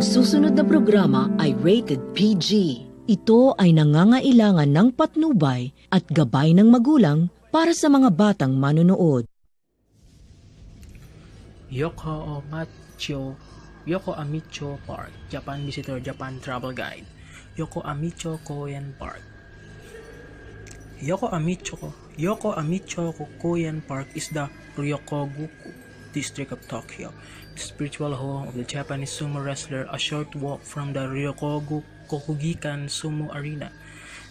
susunod na programa ay rated PG. Ito ay nangangailangan ng patnubay at gabay ng magulang para sa mga batang manonood. Yokoamicho Park, Japan Visitor Japan Travel Guide. Yokoamicho Park. Yokoamicho Park is the Ryokoguku district of Tokyo, the spiritual home of the Japanese sumo wrestler, a short walk from the Ryokogukan Sumo Arena.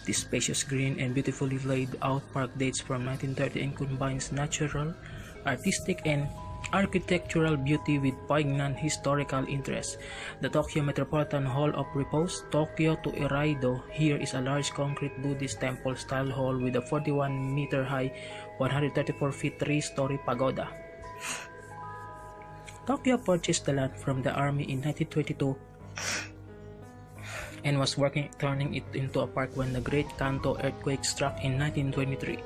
This spacious, green, and beautifully laid out park dates from 1930 and combines natural, artistic, and architectural beauty with poignant historical interest. The Tokyo Metropolitan Hall of Repose, Tokyo to Iraido. Here is a large concrete Buddhist temple-style hall with a 41-meter-high, 134-feet, 3-story pagoda. Tokyo purchased the land from the army in 1922 and was turning it into a park when the Great Kanto earthquake struck in 1923.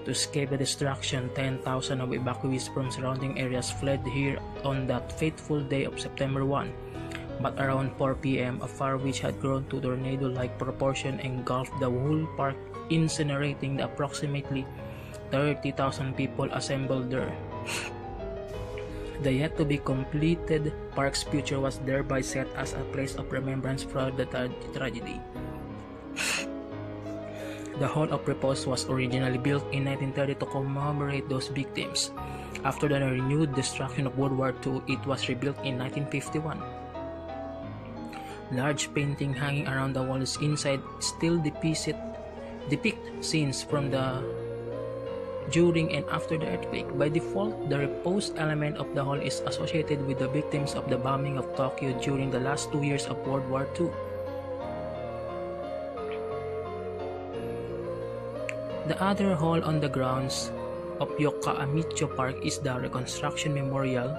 To escape the destruction, 10,000 of evacuees from surrounding areas fled here on that fateful day of September 1. But around 4 p.m., a fire which had grown to tornado-like proportion engulfed the whole park, incinerating the approximately 30,000 people assembled there. The yet-to-be-completed park's future was thereby set as a place of remembrance for the tragedy. The Hall of Repose was originally built in 1930 to commemorate those victims. After the renewed destruction of World War II, it was rebuilt in 1951. Large painting hanging around the walls inside still depict scenes from the during and after the earthquake. By default, the repose element of the hall is associated with the victims of the bombing of Tokyo during the last 2 years of World War II. The other hall on the grounds of Yokoamicho Park is the Reconstruction Memorial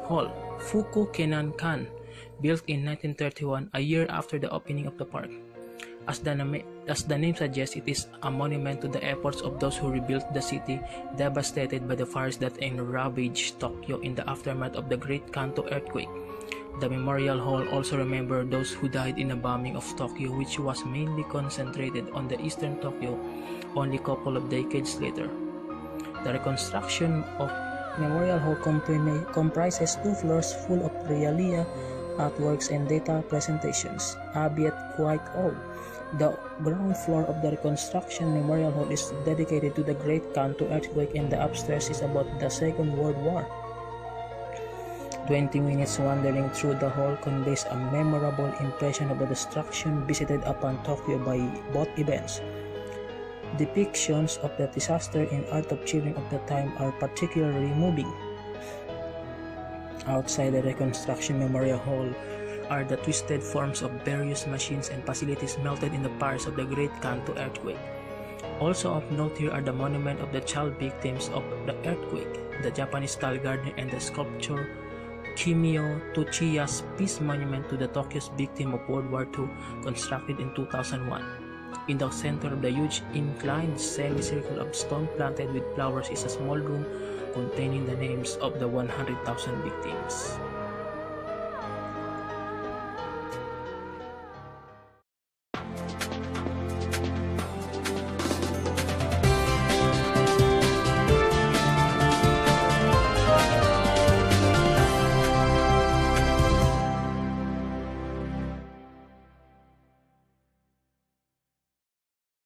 Hall, Fukukenankan, built in 1931, a year after the opening of the park. As the name suggests, it is a monument to the efforts of those who rebuilt the city devastated by the fires that ravaged Tokyo in the aftermath of the Great Kanto earthquake. The Memorial Hall also remembers those who died in the bombing of Tokyo, which was mainly concentrated on the eastern Tokyo only a couple of decades later. The reconstruction of Memorial Hall comprises 2 floors full of regalia, artworks, and data presentations, albeit quite old. The ground floor of the Reconstruction Memorial Hall is dedicated to the Great Kanto earthquake, and the upstairs is about the Second World War. 20 minutes wandering through the hall conveys a memorable impression of the destruction visited upon Tokyo by both events. Depictions of the disaster and art of children of the time are particularly moving. Outside the Reconstruction Memorial Hall are the twisted forms of various machines and facilities melted in the fires of the Great Kanto earthquake. Also of note here are the monument of the child victims of the earthquake, the Japanese Style Garden, and the sculpture Kimio Tochiya's Peace Monument to the Tokyo's victim of World War II, constructed in 2001. In the center of the huge inclined semicircle of stone planted with flowers is a small room containing the names of the 100,000 victims.